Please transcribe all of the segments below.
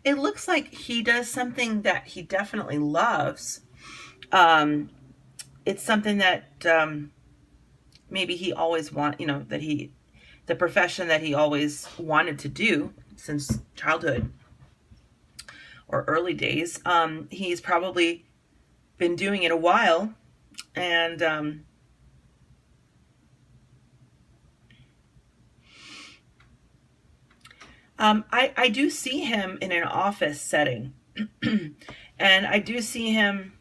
It looks like he does something that he definitely loves. It's something that maybe he always that the profession that he always wanted to do since childhood or early days. He's probably been doing it a while, and I do see him in an office setting, and I do see him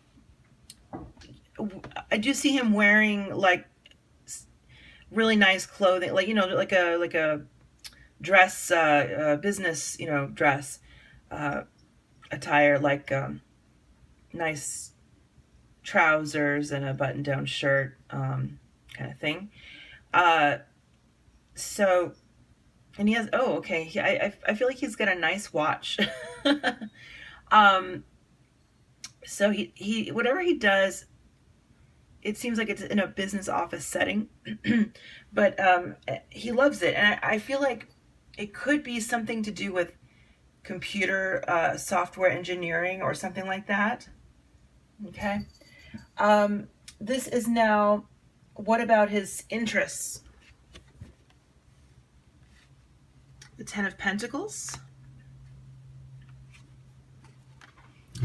wearing like really nice clothing, like like a dress, business, dress attire, like nice trousers and a button-down shirt, kind of thing. Uh, so, and he has, oh, okay. I feel like he's got a nice watch. um, so whatever he does, it seems like it's in a business office setting, but he loves it, and I feel like it could be something to do with computer software engineering or something like that. Okay. Um, this is now. What about his interests? The Ten of Pentacles.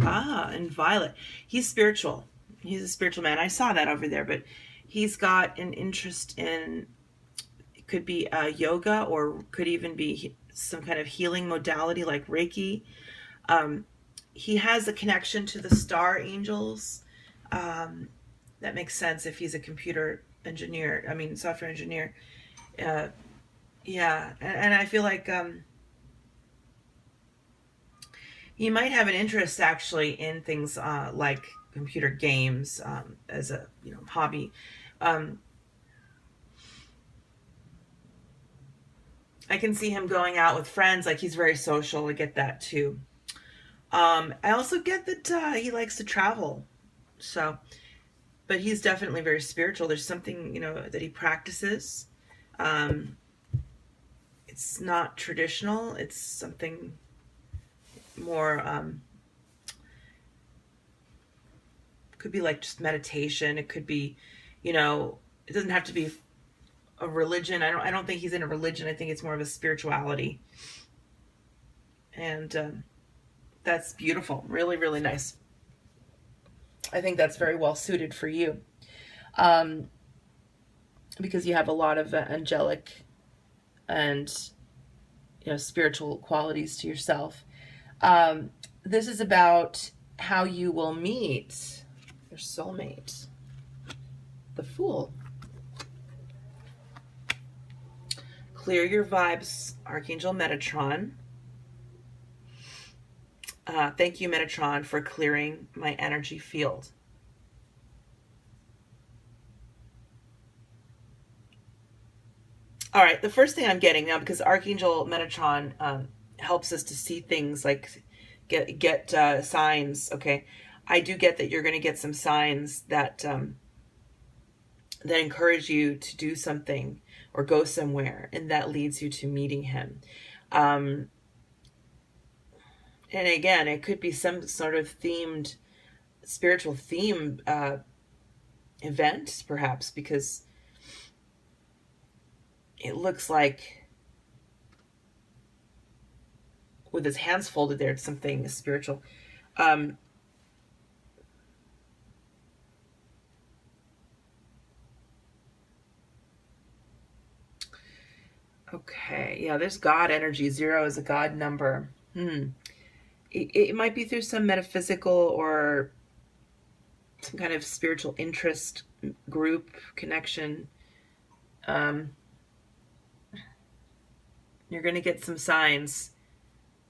Ah, and Violet. He's spiritual. He's a spiritual man. I saw that over there, but he's got an interest in, it could be yoga, or could even be some kind of healing modality like Reiki. Um, he has a connection to the star angels. Um, that makes sense if he's a computer engineer. I mean, software engineer. Uh, yeah, and I feel like he might have an interest actually in things like computer games, as a hobby. Um, I can see him going out with friends. Like, he's very social. I get that too. I also get that he likes to travel. So, but he's definitely very spiritual. There's something that he practices. Um, it's not traditional. It's something more. Could be like just meditation. It could be, it doesn't have to be a religion. I don't think he's in a religion. I think it's more of a spirituality, and that's beautiful. Really, really nice. I think that's very well suited for you, um, because you have a lot of angelic and spiritual qualities to yourself. Um, this is about how you will meet your soulmate, the Fool. Clear your vibes, Archangel Metatron. Thank you, Metatron, for clearing my energy field. All right, the first thing I'm getting now, because Archangel Metatron helps us to see things, like get signs. Okay, I do get that you're going to get some signs that that encourage you to do something or go somewhere, and that leads you to meeting him. Um, and again, it could be some sort of themed, spiritual theme event, perhaps, because it looks like with his hands folded there, it's something spiritual. Um, okay, yeah, there's God energy. 0 is a God number. It might be through some metaphysical or some kind of spiritual interest group connection. Um, you're going to get some signs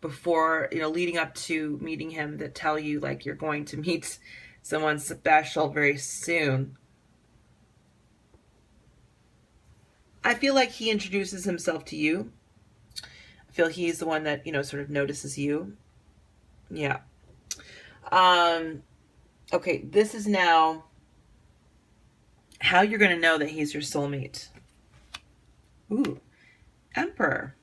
before, leading up to meeting him, that tell you like you're going to meet someone special very soon. I feel like he introduces himself to you. I feel he's the one that, sort of notices you. Yeah. Um, okay, this is now how you're going to know that he's your soulmate. Ooh, Emperor.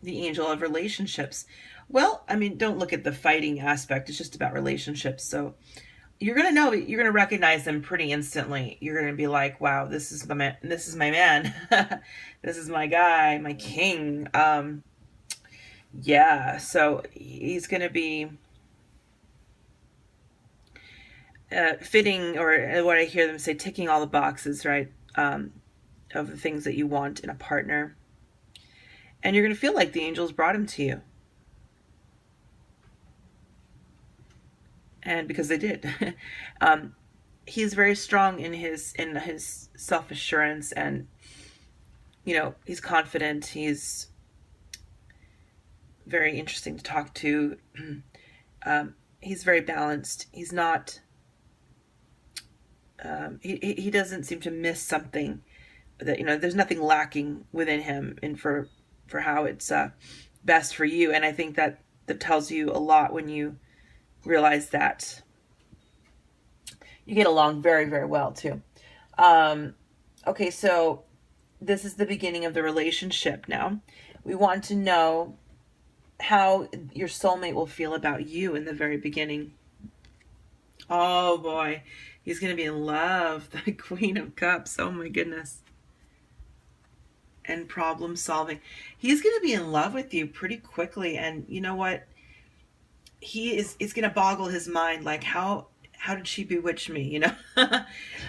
the angel of relationships. Well, I mean, don't look at the fighting aspect. It's just about relationships. So you're gonna know, you're gonna recognize them pretty instantly. You're gonna be like, "Wow, this is the man. This is my man. This is my guy, my king." Yeah. So he's gonna be fitting, or what I hear them say, ticking all the boxes, right? Of the things that you want in a partner, and you're gonna feel like the angels brought him to you. And because they did. He's very strong in his self-assurance, and he's confident. He's very interesting to talk to. He's very balanced. He's not he doesn't seem to miss something, that there's nothing lacking within him, and for how it's best for you. And I think that tells you a lot when you realize that. You get along very, very well too. Okay, so this is the beginning of the relationship now. We want to know how your soulmate will feel about you in the very beginning. Oh boy, he's going to be in love. The Queen of Cups. Oh my goodness. And problem solving. He's going to be in love with you pretty quickly. And you know what? It's going to boggle his mind, like, how did she bewitch me?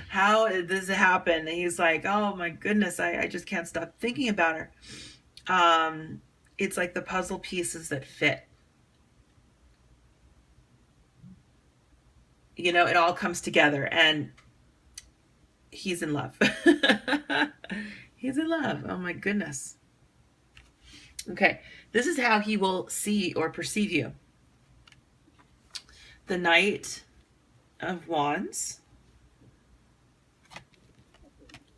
How did this happen? And he's like, oh my goodness, I just can't stop thinking about her. It's like the puzzle pieces that fit. It all comes together, and he's in love. He's in love. Oh my goodness. Okay, this is how he will see or perceive you. The Knight of Wands.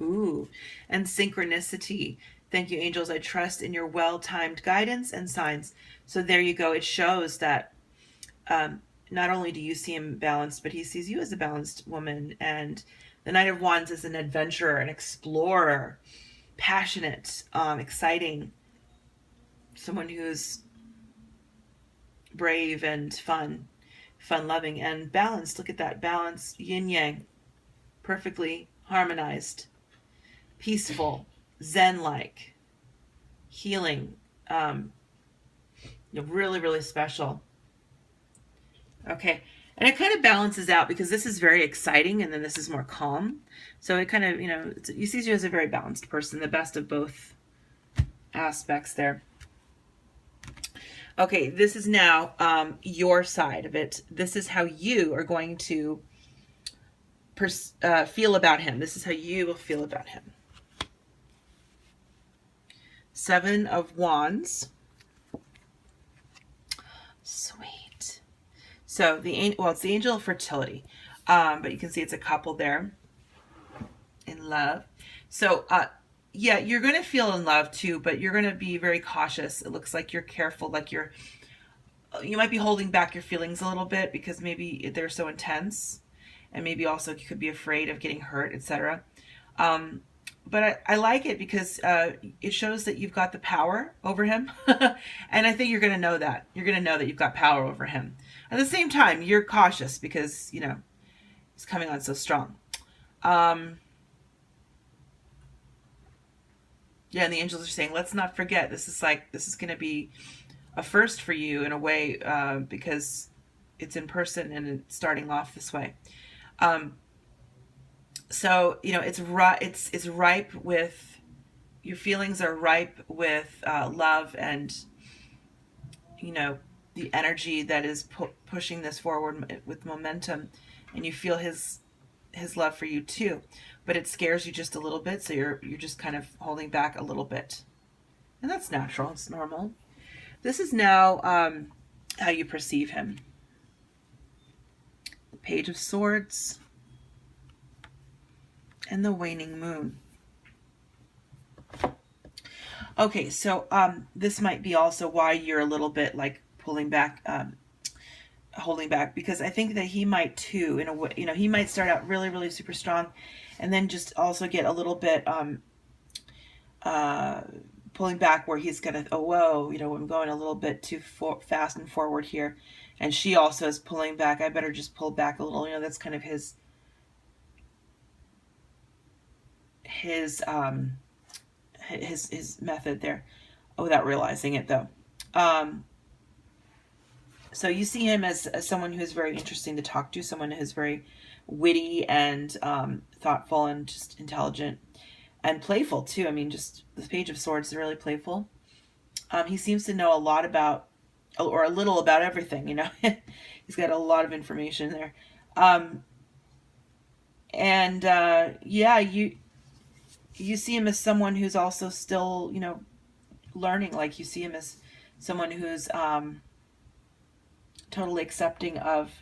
Ooh, and synchronicity. Thank you, angels. I trust in your well-timed guidance and signs. So there you go. It shows that not only do you see him balanced, but he sees you as a balanced woman. And the Knight of Wands is an adventurer, an explorer, passionate, exciting, someone who's brave and fun-loving and balanced. Look at that balance, yin-yang, perfectly harmonized, peaceful, zen-like, healing, really, really special. Okay, and it kind of balances out, because this is very exciting and then this is more calm. So it kind of, you see you as a very balanced person, the best of both aspects there. Okay, this is now your side of it. This is how you are going to feel about him. This is how you will feel about him. Seven of Wands. Sweet. So it's the angel of fertility, but you can see it's a couple there in love. So yeah, you're going to feel in love too, but you're going to be very cautious. It looks like you're careful, like you might be holding back your feelings a little bit, because maybe they're so intense, and maybe also you could be afraid of getting hurt, etc. But I like it, because it shows that you've got the power over him. And I think you're going to know that. You're going to know that you've got power over him. At the same time, you're cautious, because, he's coming on so strong. Yeah, and the angels are saying, let's not forget, this is going to be a first for you in a way, because it's in person and it's starting off this way. So, it's ripe with, your feelings are ripe with love and, the energy that is pushing this forward with momentum, and you feel his love for you too. But it scares you just a little bit, so you're just kind of holding back a little bit. And that's natural, it's normal. This is now how you perceive him. The Page of Swords and the Waning Moon. Okay, so this might be also why you're a little bit like pulling back, holding back, because I think that he might too, in a way. He might start out really, really super strong, and then just also get a little bit pulling back where he's gonna, oh whoa, I'm going a little bit too fast and forward here, and she also is pulling back. I better just pull back a little. That's kind of his method there, without realizing it though. So you see him as someone who's very interesting to talk to, someone who's very witty and thoughtful and just intelligent and playful too. I mean, just the Page of Swords is really playful. He seems to know a lot about, or a little about everything, He's got a lot of information there. Yeah, you see him as someone who's also still, learning. Like you see him as someone who's totally accepting of,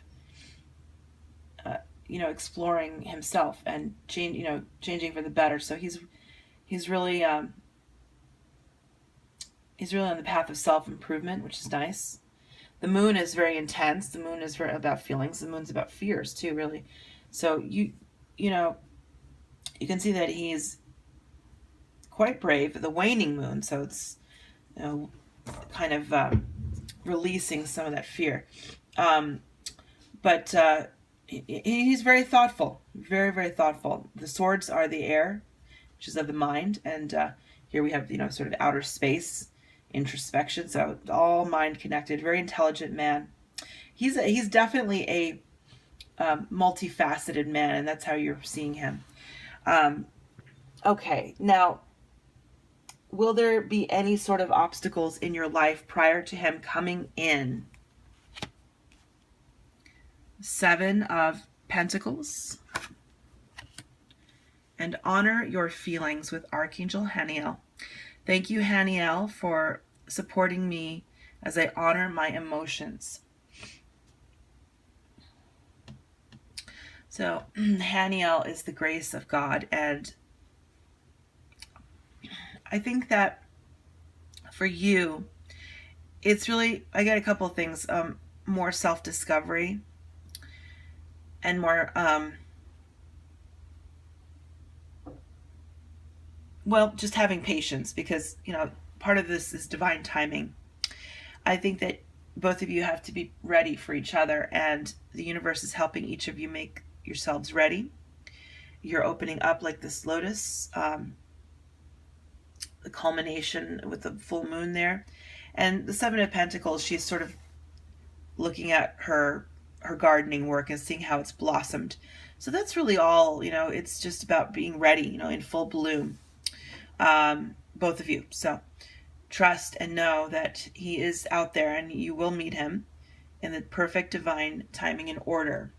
exploring himself and changing for the better. So he's really he's really on the path of self-improvement, which is nice. The moon is very intense. The moon is very about feelings. The moon's about fears too, really. So you can see that he's quite brave. The waning moon, so it's kind of releasing some of that fear. But he's very thoughtful, very, very thoughtful. The swords are the air, which is of the mind, and here we have sort of outer space, introspection. So all mind connected. Very intelligent man. He's definitely a multifaceted man, and that's how you're seeing him. Okay, now, will there be any sort of obstacles in your life prior to him coming in? 7 of Pentacles. And honor your feelings with Archangel Haniel. Thank you, Haniel, for supporting me as I honor my emotions. So Haniel is the grace of God, and I think that for you, it's really, I got a couple of things, more self-discovery and more, well, just having patience, because, part of this is divine timing. I think that both of you have to be ready for each other, and the universe is helping each of you make yourselves ready. You're opening up like this lotus, the culmination with the full moon there. And the 7 of Pentacles, she's sort of looking at her gardening work and seeing how it's blossomed. So that's really all, it's just about being ready, in full bloom. Both of you. So trust and know that he is out there, and you will meet him in the perfect divine timing and order.